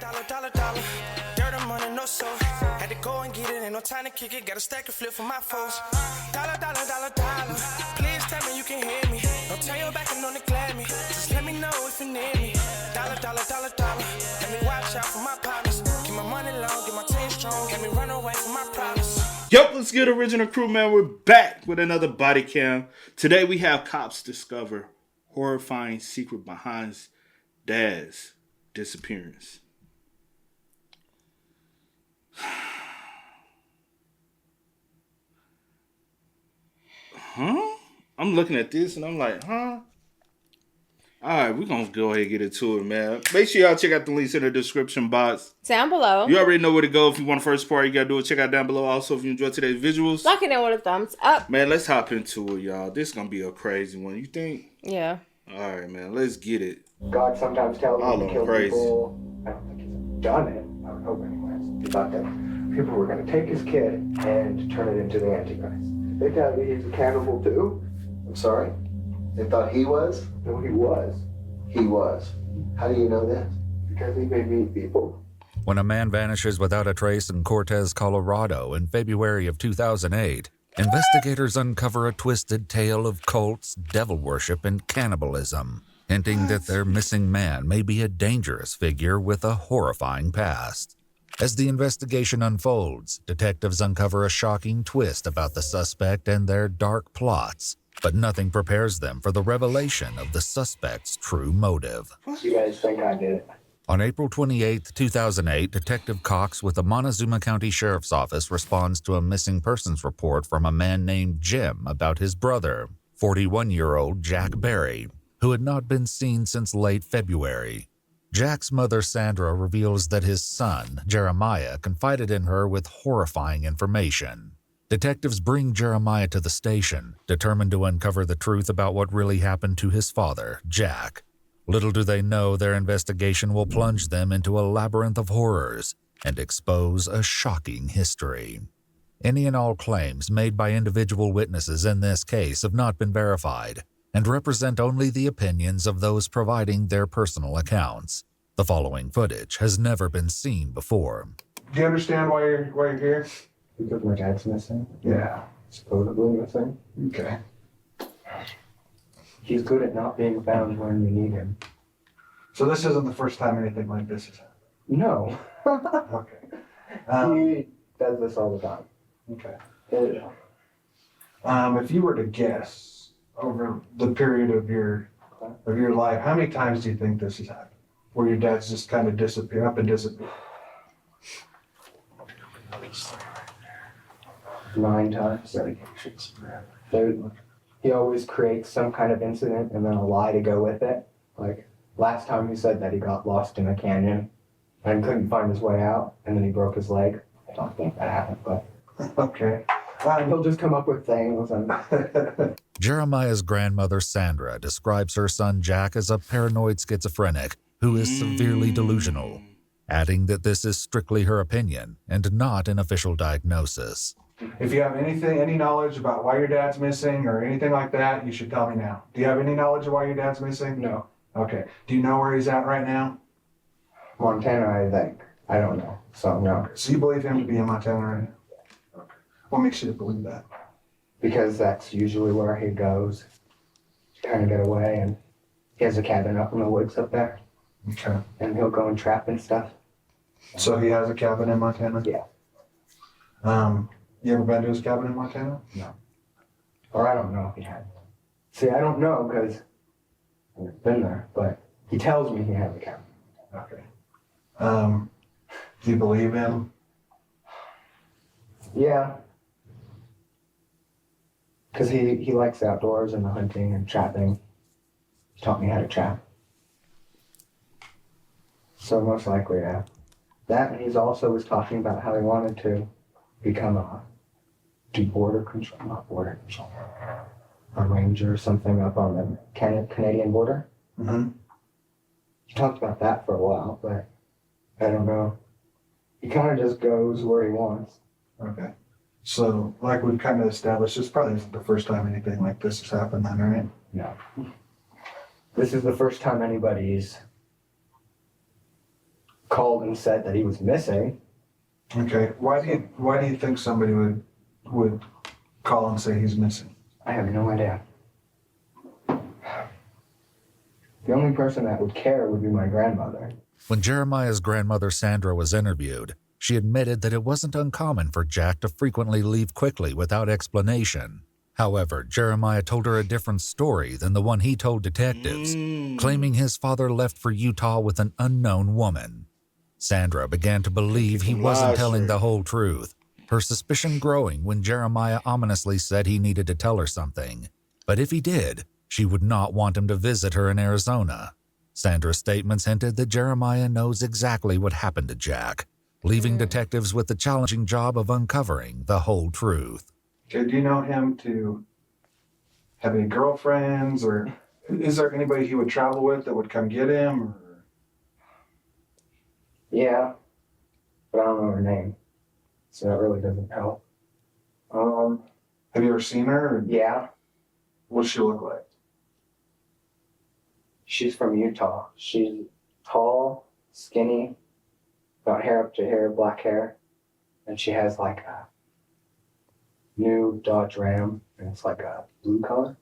Dollar. Dirt and money, no soul. Had to go and get it, ain't no time to kick it. Got a stack of flip for my foes. Dollar. Please tell me you can hear me. Don't turn your back and don't neglect me. Just let me know if you need me. Dollar. Let me watch out for my partners. Keep my money long, get my team strong. Let me run away from my problems. Yup, what's good, original crew, man? We're back with another body cam. Today we have cops discover horrifying secret behind Dad's disappearance. Huh? I'm looking at this and I'm like, huh? Alright, we're gonna go ahead and get into it, man. Make sure y'all check out the links in the description box. Down below. You already know where to go. If you want the first part, you gotta do it. Check out down below. Also, if you enjoyed today's visuals, Lock it in with a thumbs up. man, let's hop into it, y'all. This is gonna be a crazy one. You think? Yeah. Alright, man, let's get it. God sometimes tells All me to kill crazy. people. I don't think he's done it. I would hope anyways. He thought that people were going to take his kid and turn it into the Antichrist. They tell me he's a cannibal too. I'm sorry? They thought he was? No, he was. He was. How do you know this? Because he made me eat people. When a man vanishes without a trace in Cortez, Colorado in February of 2008, investigators uncover a twisted tale of cults, devil worship, and cannibalism, hinting that their missing man may be a dangerous figure with a horrifying past. As the investigation unfolds, detectives uncover a shocking twist about the suspect and their dark plots, but nothing prepares them for the revelation of the suspect's true motive. You guys think I did it? On April 28, 2008, Detective Cox with the Montezuma County Sheriff's Office responds to a missing persons report from a man named Jim about his brother, 41-year-old Jack Berry, who had not been seen since late February. Jack's mother, Sandra, reveals that his son, Jeremiah, confided in her with horrifying information. Detectives bring Jeremiah to the station, determined to uncover the truth about what really happened to his father, Jack. Little do they know their investigation will plunge them into a labyrinth of horrors and expose a shocking history. Any and all claims made by individual witnesses in this case have not been verified and represent only the opinions of those providing their personal accounts. The following footage has never been seen before. Do you understand why you're here? Because my dad's missing. Yeah. Supposedly missing. Okay. He's good at not being found when you need him. So this isn't the first time anything like this has happened? No. Okay. He does this all the time. Okay. Yeah. If you were to guess over the period of your life, how many times do you think this has happened? Where your dad's just kind of disappear. 9 times. He always creates some kind of incident and then a lie to go with it. Like last time he said that he got lost in a canyon and couldn't find his way out and then he broke his leg. I don't think that happened, but Okay. he'll just come up with things and Jeremiah's grandmother, Sandra, describes her son Jack as a paranoid schizophrenic who is severely delusional, adding that this is strictly her opinion and not an official diagnosis. If you have any knowledge about why your dad's missing or anything like that, you should tell me now. Do you have any knowledge of why your dad's missing? no. Okay. Do you know where he's at right now? Montana, I think. I don't know. So no. So you believe him to be in Montana right now? Okay. What makes you believe that? Because that's usually where he goes to kind of get away, and he has a cabin up in the woods up there, Okay. and he'll go and trap and stuff. So he has a cabin in Montana? Yeah. You ever been to his cabin in Montana? No. Or I don't know if he had. See, I don't know because I've never been there, but he tells me he has a cabin. Okay. Do you believe him? Yeah. Because he likes the outdoors and the hunting and trapping. He taught me how to trap. So most likely, yeah. That, and he's also was talking about how he wanted to become do border control, not border control, a ranger or something up on the Canadian border. Mm-hmm. He talked about that for a while, but I don't know. He kind of just goes where he wants. Okay. So, like we've kind of established, this probably isn't the first time anything like this has happened then, right? No. This is the first time anybody's called and said that he was missing. Okay. Why do you think somebody would call and say he's missing? I have no idea. The only person that would care would be my grandmother. When Jeremiah's grandmother Sandra was interviewed, she admitted that it wasn't uncommon for Jack to frequently leave quickly without explanation. However, Jeremiah told her a different story than the one he told detectives, claiming his father left for Utah with an unknown woman. Sandra began to believe he wasn't telling the whole truth, her suspicion growing when Jeremiah ominously said he needed to tell her something. But if he did, she would not want him to visit her in Arizona. Sandra's statements hinted that Jeremiah knows exactly what happened to Jack, leaving detectives with the challenging job of uncovering the whole truth. Okay, do you know him to have any girlfriends, or is there anybody he would travel with that would come get him? Or? Yeah, but I don't know her name, so that really doesn't help. Have you ever seen her? Yeah, What's she look like? she's from Utah. She's tall, skinny, got hair up to here, black hair, and she has like a new Dodge Ram, and it's like a blue color.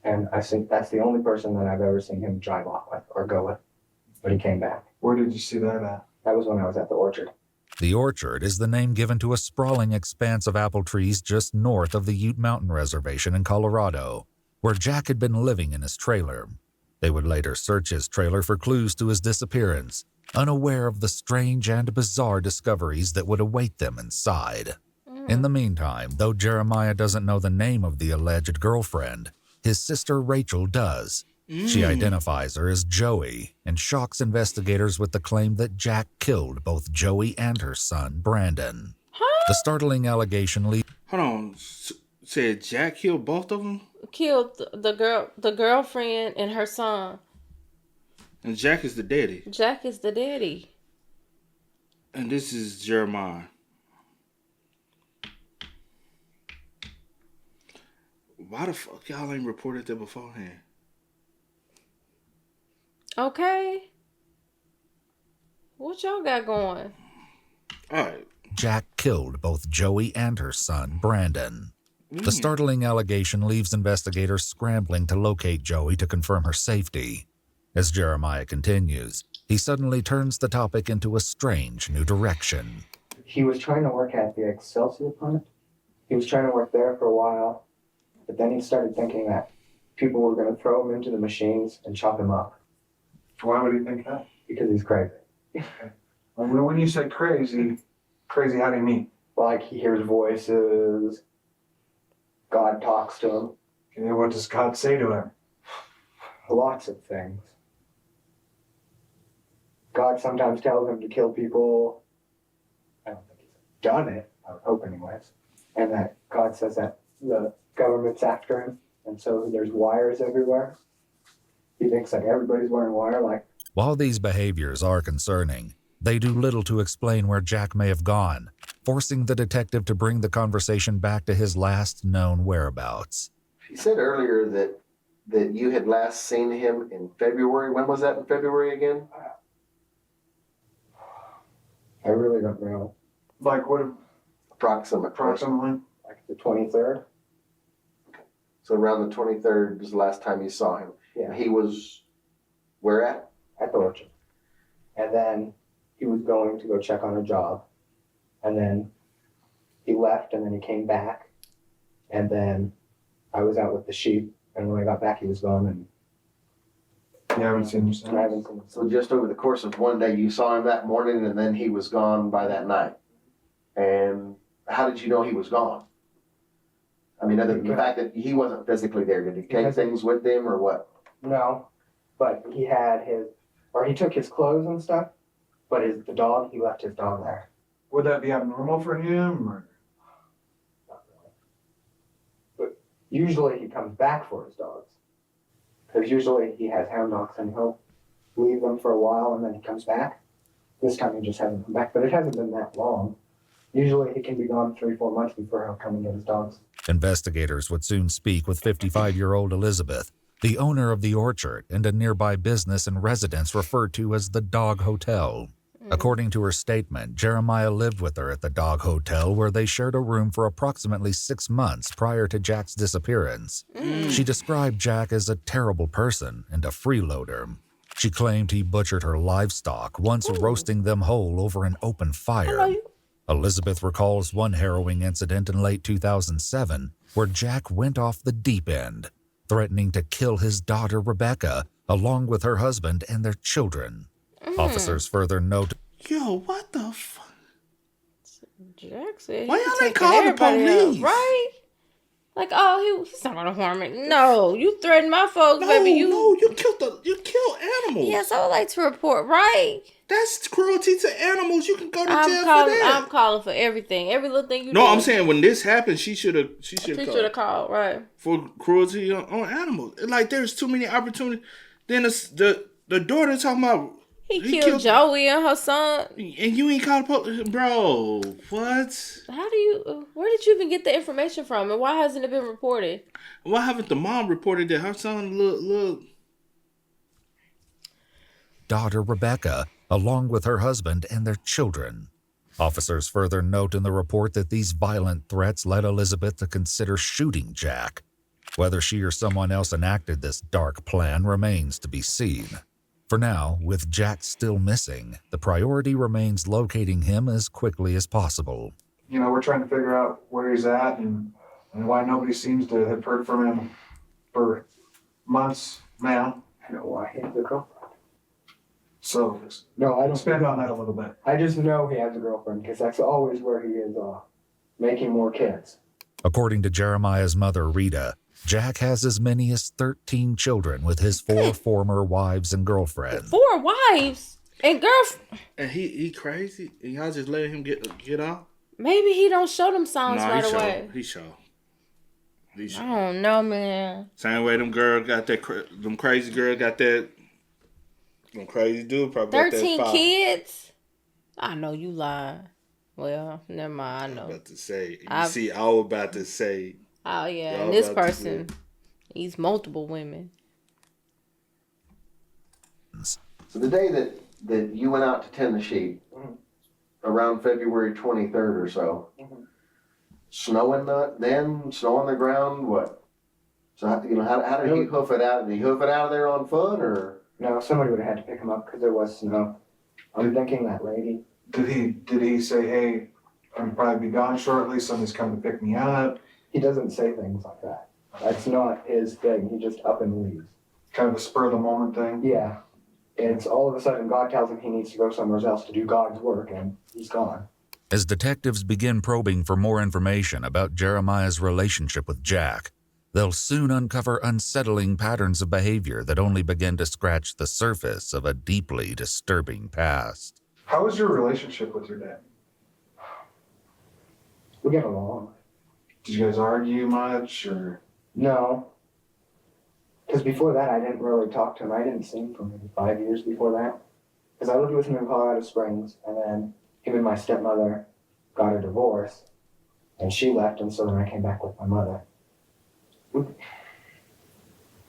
And I think that's the only person that I've ever seen him drive off with or go with, but he came back. Where did you see that at? That was when I was at the orchard. The Orchard is the name given to a sprawling expanse of apple trees just north of the Ute Mountain Reservation in Colorado, where Jack had been living in his trailer. They would later search his trailer for clues to his disappearance, unaware of the strange and bizarre discoveries that would await them inside. In the meantime, though Jeremiah doesn't know the name of the alleged girlfriend, his sister Rachel does. She identifies her as Joey and shocks investigators with the claim that Jack killed both Joey and her son, Brandon. The startling allegation leads... Hold on. Said Jack killed both of them? Killed the girlfriend and her son. And Jack is the daddy. Jack is the daddy. And this is Jeremiah. Why the fuck y'all ain't reported that beforehand? Okay. What y'all got going? All right. Jack killed both Joey and her son, Brandon. The startling allegation leaves investigators scrambling to locate Joey to confirm her safety. As Jeremiah continues, he suddenly turns the topic into a strange new direction. He was trying to work at the Excelsior plant. He was trying to work there for a while, but then he started thinking that people were going to throw him into the machines and chop him up. Why would he think that? Because he's crazy. When you say crazy, how do you mean? Like, he hears voices, God talks to him. Okay, what does God say to him? Lots of things. God sometimes tells him to kill people. I don't think he's done it, I would hope anyways. And that God says that the government's after him, and so there's wires everywhere. He thinks like everybody's wearing wire, like... While these behaviors are concerning, they do little to explain where Jack may have gone, forcing the detective to bring the conversation back to his last known whereabouts. She said earlier that you had last seen him in February. When was that in February again? I really don't know. Like what? Approximately. Like the 23rd? So around the 23rd was the last time you saw him. Yeah. He was where at? At the orchard. And then he was going to go check on a job. And then he left, and then he came back. And then I was out with the sheep, and when I got back, he was gone, and You haven't seen him since? I haven't seen him. So just over the course of one day, you saw him that morning, and then he was gone by that night. And how did you know he was gone? I mean, other than the fact that he wasn't physically there, did he take things with him or what? No, but he had he took his clothes and stuff, but the dog, he left his dog there. Would that be abnormal for him? Or? Not really. But usually he comes back for his dogs. Because usually he has hound dogs and he'll leave them for a while and then he comes back. This time he just hasn't come back, but it hasn't been that long. Usually he can be gone 3-4 months before he'll come and get his dogs. Investigators would soon speak with 55-year-old Elizabeth, the owner of the orchard and a nearby business and residence referred to as the Dog Hotel. According to her statement, Jeremiah lived with her at the Dog Hotel where they shared a room for approximately 6 months prior to Jack's disappearance. She described Jack as a terrible person and a freeloader. She claimed he butchered her livestock, once roasting them whole over an open fire. Elizabeth recalls one harrowing incident in late 2007 where Jack went off the deep end, threatening to kill his daughter Rebecca along with her husband and their children. Officers further note, Yo, what the fuck? Jack said Why he y'all was ain't taking call the everybody out, police? right? Like, oh, he's not gonna harm it. No, you threatened my folks, baby. No, you killed animals. Yes, I would like to report, right? That's cruelty to animals. You can go to jail I'm for that. I'm calling for everything, every little thing you do. No, I'm saying when this happened, she should have called, right? For cruelty on animals. Like there's too many opportunities. Then the daughter talking about he killed Joey and her son, and you ain't called the police, bro. What? Where did you even get the information from, and why hasn't it been reported? Why haven't the mom reported that her son look? daughter Rebecca, along with her husband and their children. Officers further note in the report that these violent threats led Elizabeth to consider shooting Jack. Whether she or someone else enacted this dark plan remains to be seen. For now, with Jack still missing, the priority remains locating him as quickly as possible. You know, we're trying to figure out where he's at and why nobody seems to have heard from him for months now. I know why he has a girlfriend. So, No, I don't. expand on that a little bit. I just know he has a girlfriend because that's always where he is making more kids. According to Jeremiah's mother, Rita, Jack has as many as 13 children with his 4 former wives and girlfriends. 4 wives and girlfriends? And he crazy? And y'all just letting him get off? Maybe he don't show them signs right away. He show. I don't know, man. Same way them girls got that, them crazy girls got that, them crazy dude probably got that 13 5. kids? I know you lying. Well, never mind, I know. I was about to say. I was about to say. Oh, yeah, and this person, he's multiple women. So the day that you went out to tend the sheep, around February 23rd or so, snowing then, snow on the ground, what? So how did he hoof it out? Did he hoof it out of there on foot, or? No, somebody would have had to pick him up because there was snow. I'm thinking that lady. Did he say, hey, I'm probably be gone shortly, somebody's coming to pick me up? He doesn't say things like that. That's not his thing. He just up and leaves. Kind of a spur of the moment thing? Yeah. It's all of a sudden God tells him he needs to go somewhere else to do God's work, and he's gone. As detectives begin probing for more information about Jeremiah's relationship with Jack, they'll soon uncover unsettling patterns of behavior that only begin to scratch the surface of a deeply disturbing past. How was your relationship with your dad? We get along. Did you guys argue much, or? No. Because before that, I didn't really talk to him. I didn't see him for maybe 5 years before that. Because I lived with him in Colorado Springs, and then him and my stepmother got a divorce, and she left, and so then I came back with my mother.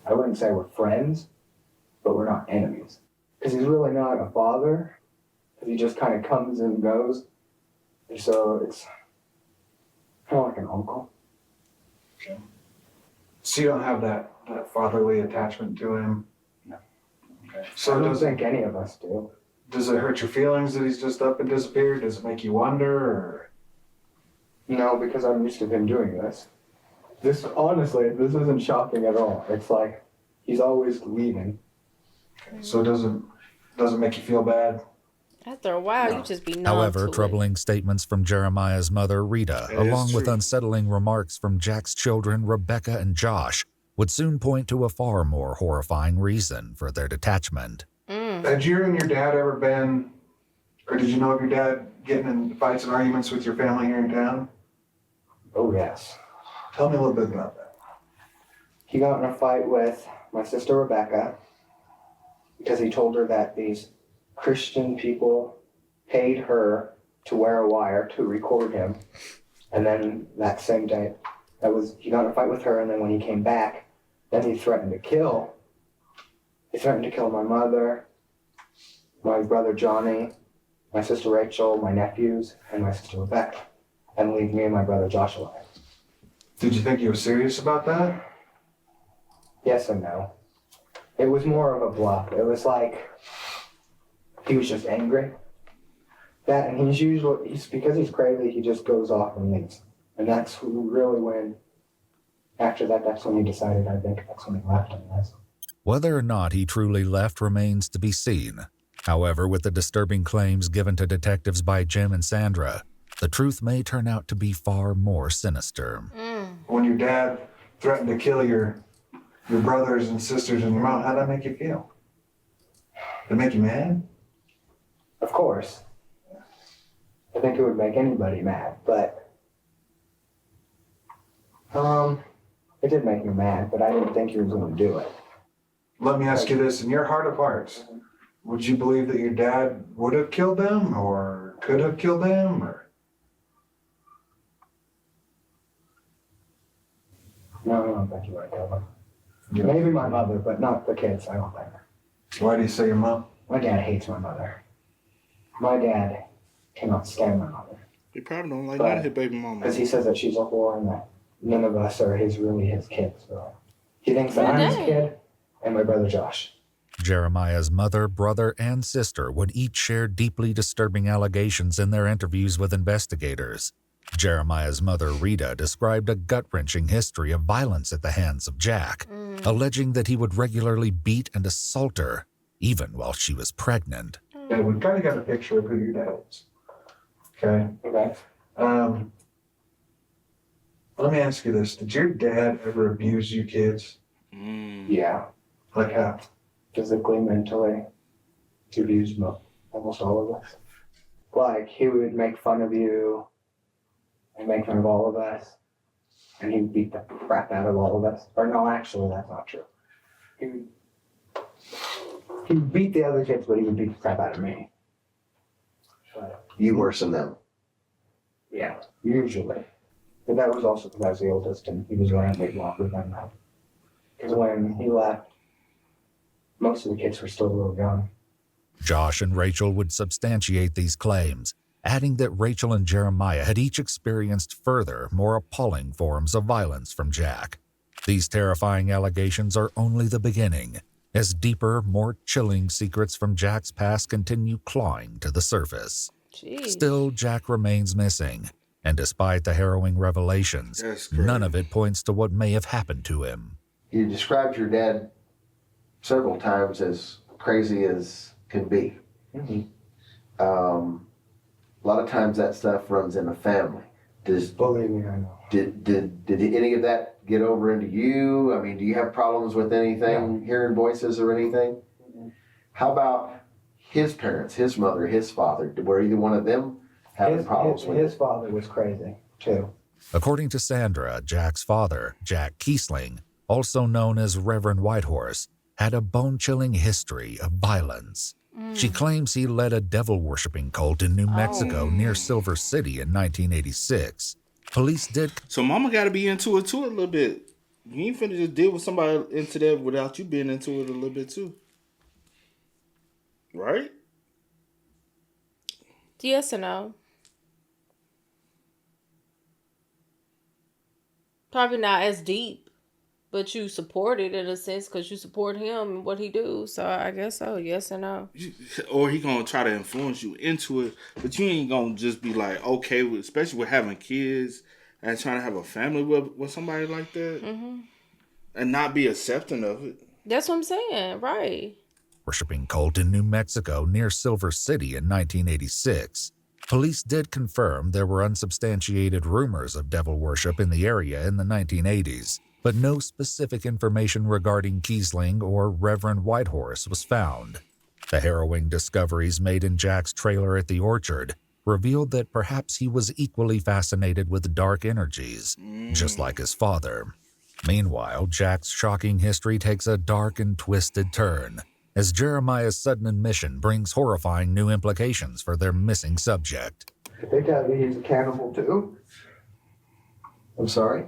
I wouldn't say we're friends, but we're not enemies. Because he's really not a father, because he just kind of comes and goes. And so it's kind of like an uncle. Okay. So you don't have that fatherly attachment to him? No. Okay. So So I don't think any of us do. does it hurt your feelings that he's just up and disappeared? Does it make you wonder, or? No, because I'm used to him doing this. This isn't shocking at all. It's like he's always leaving. Okay. So it doesn't make you feel bad? After a while, you just be numb However, to troubling statements from Jeremiah's mother, Rita, That is along with true. unsettling remarks from Jack's children, Rebecca and Josh, would soon point to a far more horrifying reason for their detachment. Had you and your dad ever been, or did you know of your dad getting in fights and arguments with your family here in town? Oh, yes. Tell me a little bit about that. He got in a fight with my sister Rebecca because he told her that these Christian people paid her to wear a wire to record him. And then that same day, he got in a fight with her, and then when he came back, then he threatened to kill. He threatened to kill my mother, my brother Johnny, my sister Rachel, my nephews, and my sister Rebecca, and leave me and my brother Josh alive. Did you think he was serious about that? Yes and no. It was more of a bluff. It was like he was just angry. That, and he's because he's crazy, he just goes off and leaves. And that's really when, after that, that's when he decided, I think that's when he left, I guess. Whether or not he truly left remains to be seen. However, with the disturbing claims given to detectives by Jim and Sandra, the truth may turn out to be far more sinister. When your dad threatened to kill your brothers and sisters and your mom, how'd that make you feel? Did it make you mad? Of course. I think it would make anybody mad, but it did make me mad, but I didn't think he was going to do it. Let me ask you this, in your heart of hearts, would you believe that your dad would have killed them or could have killed them? Or No, I don't think he would have killed them. Maybe my mother, but not the kids, I don't think. Why do you say your mom? My dad hates my mother. My dad cannot stand my mother. He probably don't like none of his baby mama. Because he says that she's a whore and that none of us are really his kids. So he thinks that I'm his kid and my brother Josh. Jeremiah's mother, brother, and sister would each share deeply disturbing allegations in their interviews with investigators. Jeremiah's mother, Rita, described a gut-wrenching history of violence at the hands of Jack, alleging that he would regularly beat and assault her, even while she was pregnant. Yeah, we've kind of got a picture of who your dad is. Okay? Okay. Let me ask you this. Did your dad ever abuse you kids? Yeah. Like how? Physically, mentally. He abused almost all of us. Like, he would make fun of you and make fun of all of us. And he'd beat the crap out of all of us. Or no, actually, that's not true. He would beat the other kids, but he would beat the crap out of me. But, You worse than them. yeah, usually. But that was also because I was the oldest and he was around way longer than that. Because when he left, most of the kids were still a little young. Josh and Rachel would substantiate these claims, adding that Rachel and Jeremiah had each experienced further, more appalling forms of violence from Jack. These terrifying allegations are only the beginning, as deeper, more chilling secrets from Jack's past continue clawing to the surface. Jeez. Still, Jack remains missing, and despite the harrowing revelations, none of it points to what may have happened to him. You described your dad several times as crazy as can be. Mm-hmm. A lot of times that stuff runs in a family. Believe me, I know. Did any of that get over into you? I mean, do you have problems with anything, hearing voices or anything? Mm-hmm. How about his parents, his mother, his father? Were either one of them having problems with his it? father was crazy, too. According to Sandra, Jack's father, Jack Kiesling, also known as Reverend Whitehorse, had a bone-chilling history of violence. She claims he led a devil-worshipping cult in New Mexico near Silver City in 1986. Police did... So mama got to be into it too a little bit. You ain't finna just deal with somebody into that without you being into it a little bit too. Right? Yes or no? Probably not as deep, but you support it in a sense because you support him and what he do. So I guess so. Yes or no? Or he gonna try to influence you into it, but you ain't gonna just be like okay with, especially with having kids and trying to have a family with somebody like that, and not be accepting of it. That's what I'm saying, right? Worshipping cult in New Mexico near Silver City in 1986. Police did confirm there were unsubstantiated rumors of devil worship in the area in the 1980s, but no specific information regarding Kiesling or Reverend Whitehorse was found. The harrowing discoveries made in Jack's trailer at the orchard revealed that perhaps he was equally fascinated with dark energies, just like his father. Meanwhile, Jack's shocking history takes a dark and twisted turn, as Jeremiah's sudden admission brings horrifying new implications for their missing subject. Did they tell me he's a cannibal too? I'm sorry?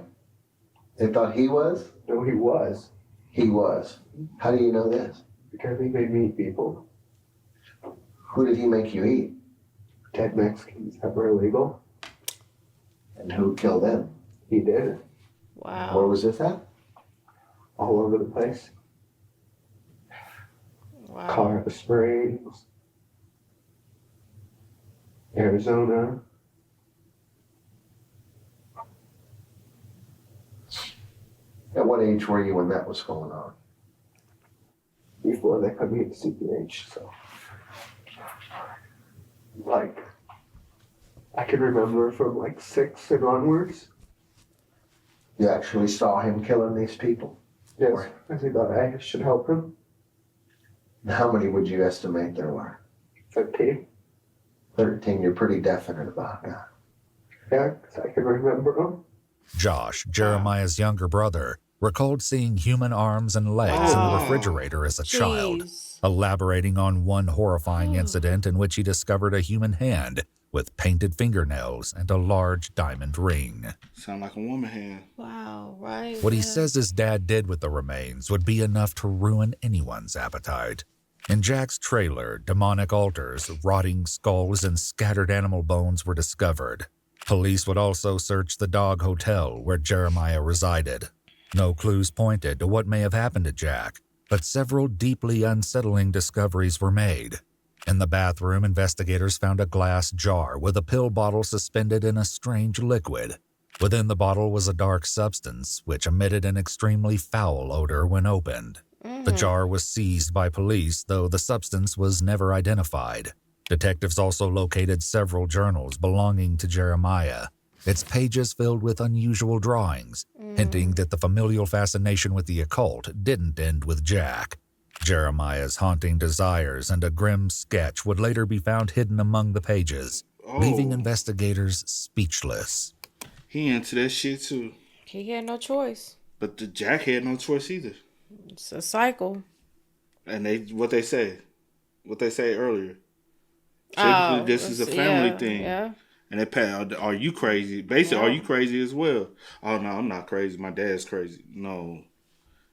They thought he was? No, he was. He was. How do you know this? Because he made me eat people. Who did he make you eat? dead Mexicans that were illegal. And who killed them? He did. Wow. Where was this at? All over the place. Wow. Colorado Springs, Arizona. At what age were you when that was going on? Before they put me in CPH, so. Like, I can remember from like 6 and onwards. You actually saw him killing these people? Yes, I think I should help him. How many would you estimate there were? 13. 13, you're pretty definite about that. Yeah, because I can remember them. Josh, Jeremiah's younger brother, recalled seeing human arms and legs in the refrigerator as a child, Jeez. elaborating on one horrifying incident in which he discovered a human hand with painted fingernails and a large diamond ring. Sound like a woman hand. Wow, right? What he yeah. says his dad did with the remains would be enough to ruin anyone's appetite. In Jack's trailer, demonic altars, rotting skulls, and scattered animal bones were discovered. Police would also search the Dog Hotel where Jeremiah resided. No clues pointed to what may have happened to Jack, but several deeply unsettling discoveries were made. In the bathroom, investigators found a glass jar with a pill bottle suspended in a strange liquid. Within the bottle was a dark substance which emitted an extremely foul odor when opened. The jar was seized by police, though the substance was never identified. Detectives also located several journals belonging to Jeremiah, its pages filled with unusual drawings, hinting that the familial fascination with the occult didn't end with Jack. Jeremiah's haunting desires and a grim sketch would later be found hidden among the pages, leaving investigators speechless. He into that shit too. He had no choice. But the Jack had no choice either. It's a cycle. And what they say earlier. Typically, this is a family thing. Yeah. And they pay, are you crazy? Basically, are you crazy as well? Oh, no, I'm not crazy. My dad's crazy. No.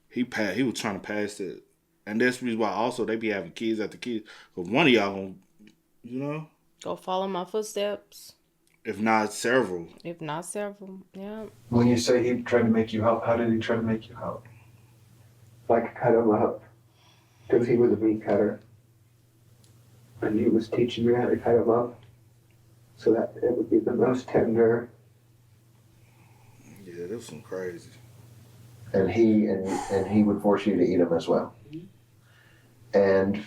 He was trying to pass it. And that's the reason why also they be having kids after kids. Because one of y'all gonna, Go follow my footsteps. if not several. If not several. Yeah. When you say he tried to make you help, how did he try to make you help? Like, cut him up. Because he was a meat cutter. And he was teaching me how to cut him up so that it would be the most tender. Yeah, that was some crazy. And he would force you to eat them as well. And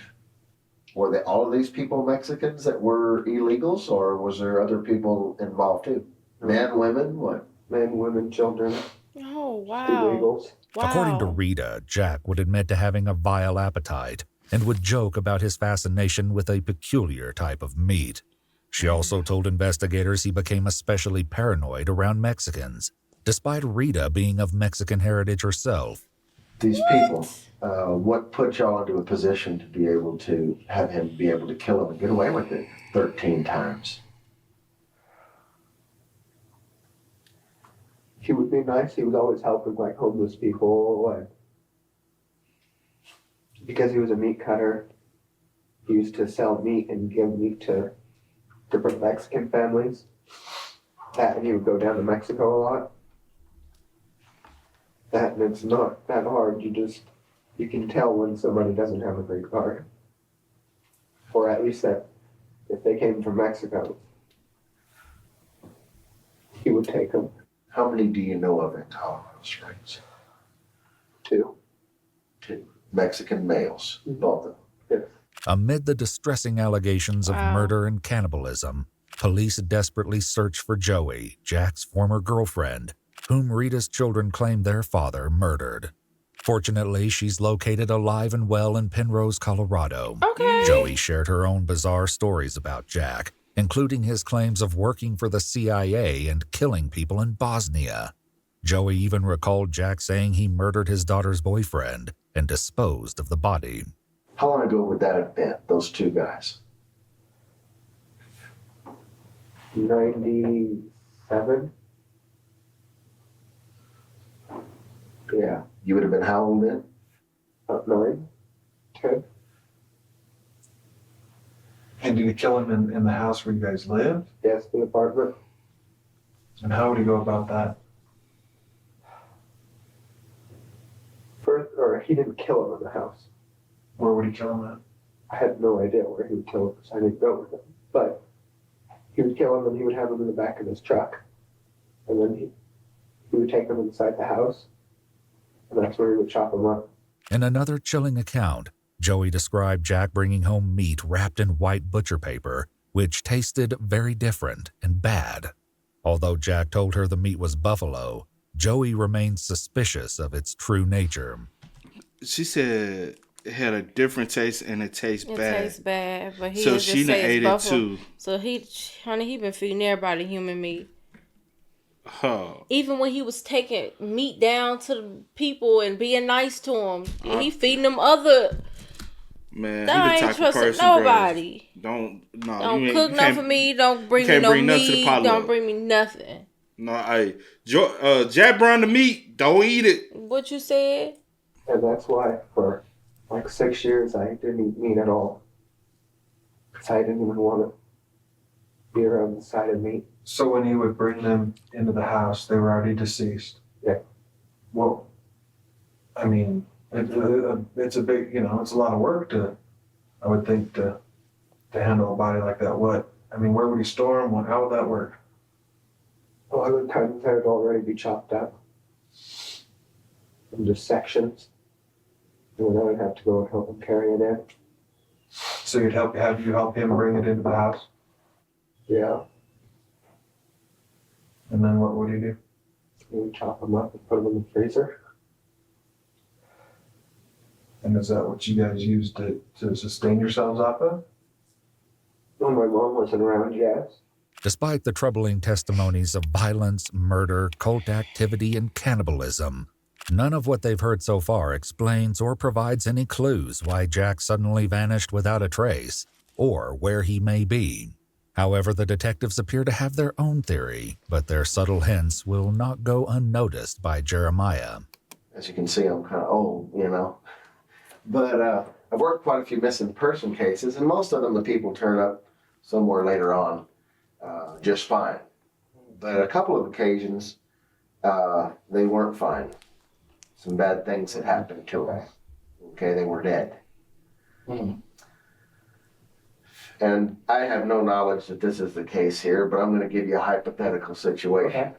were they all of these people Mexicans that were illegals, or was there other people involved too? Men, women, what? Men, women, children, Oh, wow. illegals. Wow. According to Rita, Jack would admit to having a vile appetite and would joke about his fascination with a peculiar type of meat. She also told investigators he became especially paranoid around Mexicans, despite Rita being of Mexican heritage herself. These people, what put y'all into a position to be able to have him be able to kill him and get away with it 13 times? He would be nice. He was always helping like homeless people. And because he was a meat cutter, he used to sell meat and give meat to different Mexican families. And he would go down to Mexico a lot. And it's not that hard. You can tell when somebody doesn't have a green card. Or at least that if they came from Mexico, he would take them. How many do you know of in Colorado Springs? 2. 2. Mexican males, both of them. Yes. Amid the distressing allegations of murder and cannibalism, police desperately search for Joey, Jack's former girlfriend, whom Rita's children claim their father murdered. Fortunately, she's located alive and well in Penrose, Colorado. Okay. Joey shared her own bizarre stories about Jack, including his claims of working for the CIA and killing people in Bosnia. Joey even recalled Jack saying he murdered his daughter's boyfriend and disposed of the body. How long ago would that have been, those 2 guys? 97? Yeah. You would have been how old then? 9, 10. And did he kill him in the house where you guys lived? Yes, the apartment. And how would he go about that? First, or he didn't kill him in the house. Where would he kill him at? I had no idea where he would kill him, so I didn't go with him. But he would kill him and he would have him in the back of his truck. And then he would take him inside the house. And that's where he would chop him up. In another chilling account, Joey described Jack bringing home meat wrapped in white butcher paper, which tasted very different and bad. Although Jack told her the meat was buffalo, Joey remained suspicious of its true nature. She said it had a different taste and it tastes bad. It tastes bad, but he So just she done say it's ate it buffalo. too. So he been feeding everybody human meat. Oh. Even when he was taking meat down to the people and being nice to them, he feeding them other. Man, I he ain't the type of trusting person, nobody. Don't Cook nothing for me. Don't bring me no meat. Don't bring me nothing. No, Jack brought the meat. Don't eat it. What you said? And that's why for like 6 years I didn't eat meat at all. Because I didn't even want to be around the side of meat. So when he would bring them into the house, they were already deceased? Yeah. Well, I mean, it's a big, it's a lot of work I would think, to handle a body like that. Where would he store them? How would that work? A lot of the times they would already be chopped up into sections. And then I would have to go and help him carry it in. So have you help him bring it into the house? Yeah. And then what would he do? We would chop them up and put them in the freezer. And is that what you guys use to sustain yourselves off of? When my mom wasn't around, yes. Despite the troubling testimonies of violence, murder, cult activity, and cannibalism, none of what they've heard so far explains or provides any clues why Jack suddenly vanished without a trace, or where he may be. However, the detectives appear to have their own theory, but their subtle hints will not go unnoticed by Jeremiah. As you can see, I'm kind of old, But I've worked quite a few missing person cases, and most of them the people turn up somewhere later on just fine. But a couple of occasions, they weren't fine. Some bad things had happened to them. Okay, they were dead. Mm-hmm. And I have no knowledge that this is the case here, but I'm going to give you a hypothetical situation. Okay.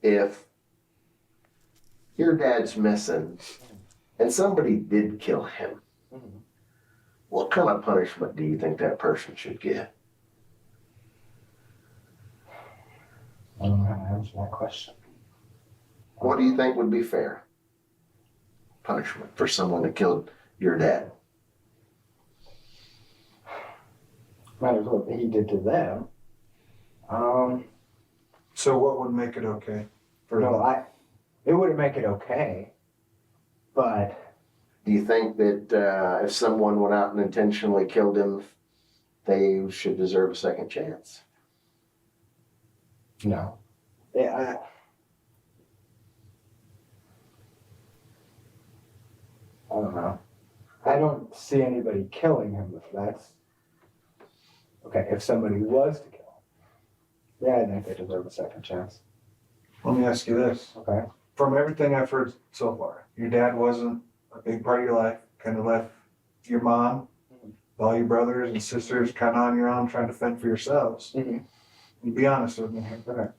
If your dad's missing and somebody did kill him, what kind of punishment do you think that person should get? I don't know how to answer that question. What do you think would be fair punishment for someone that killed your dad? Matters what he did to them. So what would make it okay? It wouldn't make it okay, but Do you think that if someone went out and intentionally killed him, they should deserve a second chance? no. Yeah, I don't know. I don't see anybody killing him if that's okay. If somebody was to kill him, yeah, I think they deserve a second chance. Let me ask you this. Okay. From everything I've heard so far, your dad wasn't a big part of your life, kind of left your mom, all your brothers and sisters kind of on your own trying to fend for yourselves. Mm-hmm. You be honest with me. Okay.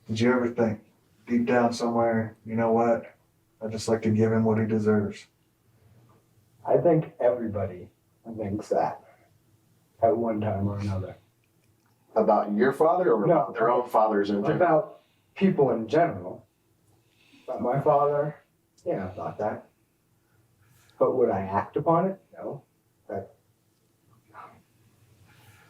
Did you ever think, deep down somewhere, you know what? I'd just like to give him what he deserves. I think everybody thinks that at one time or another. About your father or No. about their own fathers in general? About people in general. About my father, yeah, I thought that. But would I act upon it? No.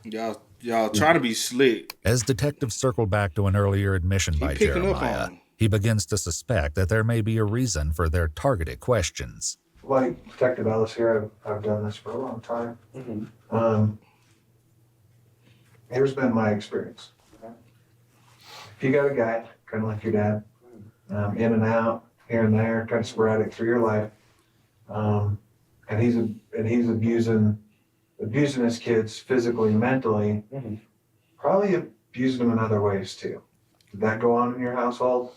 Y'all try to be slick. As detectives circle back to an earlier admission by picking up Jeremiah, on 'em. he begins to suspect that there may be a reason for their targeted questions. Like Detective Ellis here, I've done this for a long time. Mm-hmm. Here's been my experience. Okay. If you got a guy, kind of like your dad, in and out, here and there, kind of sporadic through your life, and he's abusing abusing his kids physically, mentally, probably abusing them in other ways too. Did that go on in your household?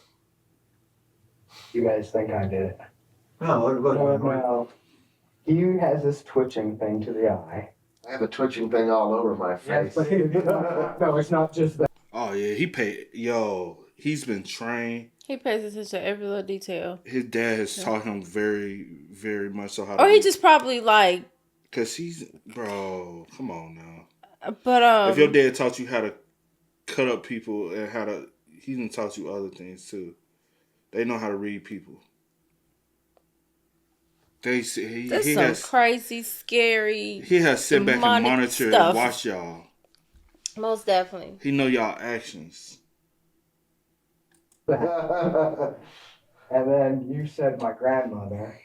You guys think I did it? No, look. Well, he has this twitching thing to the eye. I have a twitching thing all over my face. But no, it's not just that. Oh yeah, he's been trained. He pays attention to every little detail. His dad has taught him very, very much so how to. Or he just probably like. Cause bro, come on now. But if your dad taught you how to cut up people and he done taught you other things too. They know how to read people. There's some crazy, scary. He has sit back and monitor stuff. And watch y'all. Most definitely. He know y'all actions. And then you said my grandmother.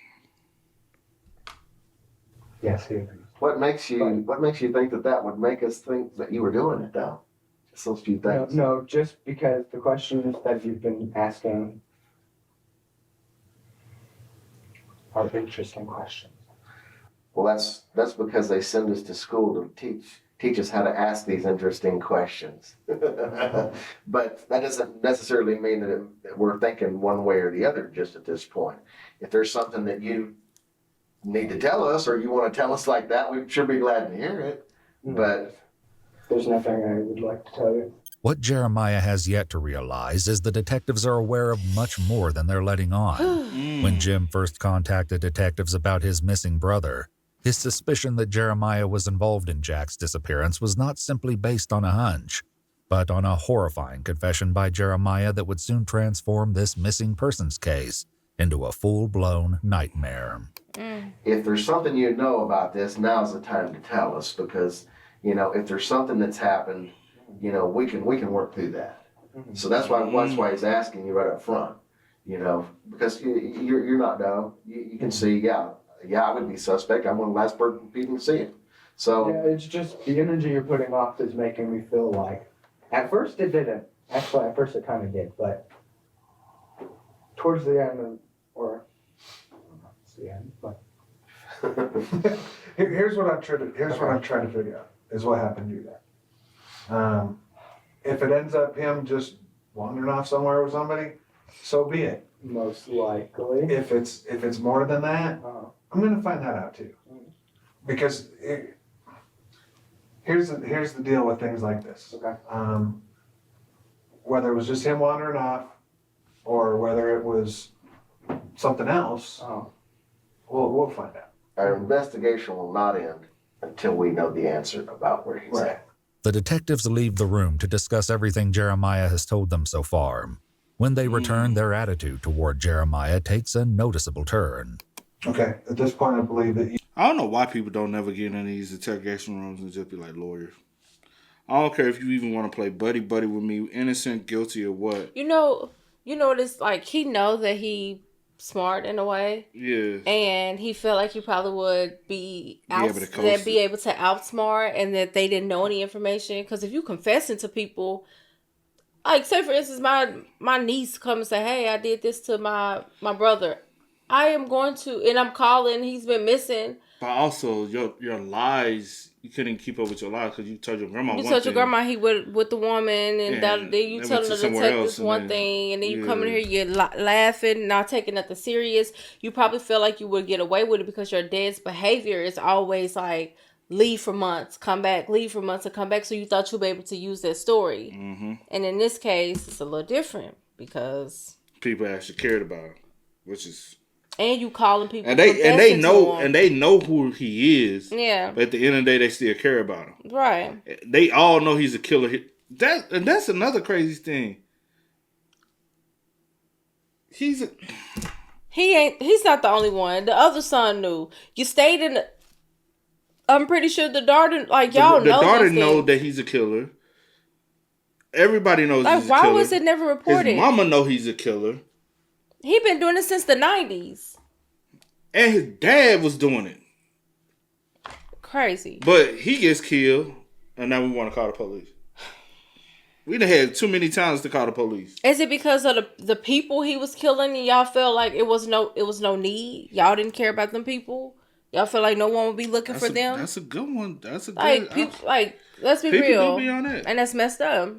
Yes, he agrees. What makes you think that would make us think that you were doing it though? Just those few things. No, just because the questions that you've been asking are interesting questions. Well, that's because they send us to school to teach us how to ask these interesting questions. But that doesn't necessarily mean that we're thinking one way or the other just at this point. If there's something that you need to tell us or you want to tell us like that, we'd sure be glad to hear it. But there's nothing I would like to tell you. What Jeremiah has yet to realize is the detectives are aware of much more than they're letting on. When Jim first contacted detectives about his missing brother, his suspicion that Jeremiah was involved in Jack's disappearance was not simply based on a hunch, but on a horrifying confession by Jeremiah that would soon transform this missing persons case into a full-blown nightmare. If there's something you know about this, now's the time to tell us because, if there's something that's happened, we can work through that. So that's why he's asking you right up front, because you're not dumb. You can see, I would be suspect. I'm one of the last people to see it. So yeah, it's just the energy you're putting off is making me feel like. At first it didn't. Actually, at first it kind of did, but towards the end, it's the end, but. Here's what I'm trying to figure out is what happened to you then. If it ends up him just wandering off somewhere with somebody, so be it. Most likely. If it's more than that, I'm gonna find that out too. Because here's the deal with things like this. Okay. Whether it was just him wandering off, or whether it was something else, we'll find out. Our investigation will not end until we know the answer about where he's at. The detectives leave the room to discuss everything Jeremiah has told them so far. When they return, their attitude toward Jeremiah takes a noticeable turn. Okay, at this point I believe that I don't know why people don't never get in these interrogation rooms and just be like lawyers. I don't care if you even want to play buddy with me, innocent, guilty, or what. You know what it's like. He knows that he smart in a way. Yeah. And he felt like he probably would be able to outsmart, and that they didn't know any information. Because if you confessing to people, like say for instance, my niece comes and say, "Hey, I did this to my brother." I am going to, and I'm calling. He's been missing. But also, your lies, you couldn't keep up with your lies because you told your grandma. You told your grandma he with the woman, and then you telling the detectives one thing, and then you come in here, you're laughing, not taking nothing serious. You probably feel like you would get away with it because your dad's behavior is always like leave for months, come back, leave for months, and come back. So you thought you'd be able to use that story. Mm-hmm. And in this case, it's a little different because people actually cared about him, which is. And you calling people, and they know who he is. Yeah. But at the end of the day, they still care about him. Right. They all know he's a killer. That's another crazy thing. He's not the only one. The other son knew. You stayed in. I'm pretty sure the daughter, like y'all know. The daughter know that he's a killer. Everybody knows. Like, he's a killer. Why was it never reported? His mama know he's a killer. He been doing it since the 90s. And his dad was doing it. Crazy. But he gets killed, and now we want to call the police. We done had too many times to call the police. Is it because of the people he was killing, and y'all felt like it was no need? Y'all didn't care about them people? Y'all feel like no one would be looking for them? That's a good one. That's a like good... people. Like, let's be people real. do be on it. And that's messed up.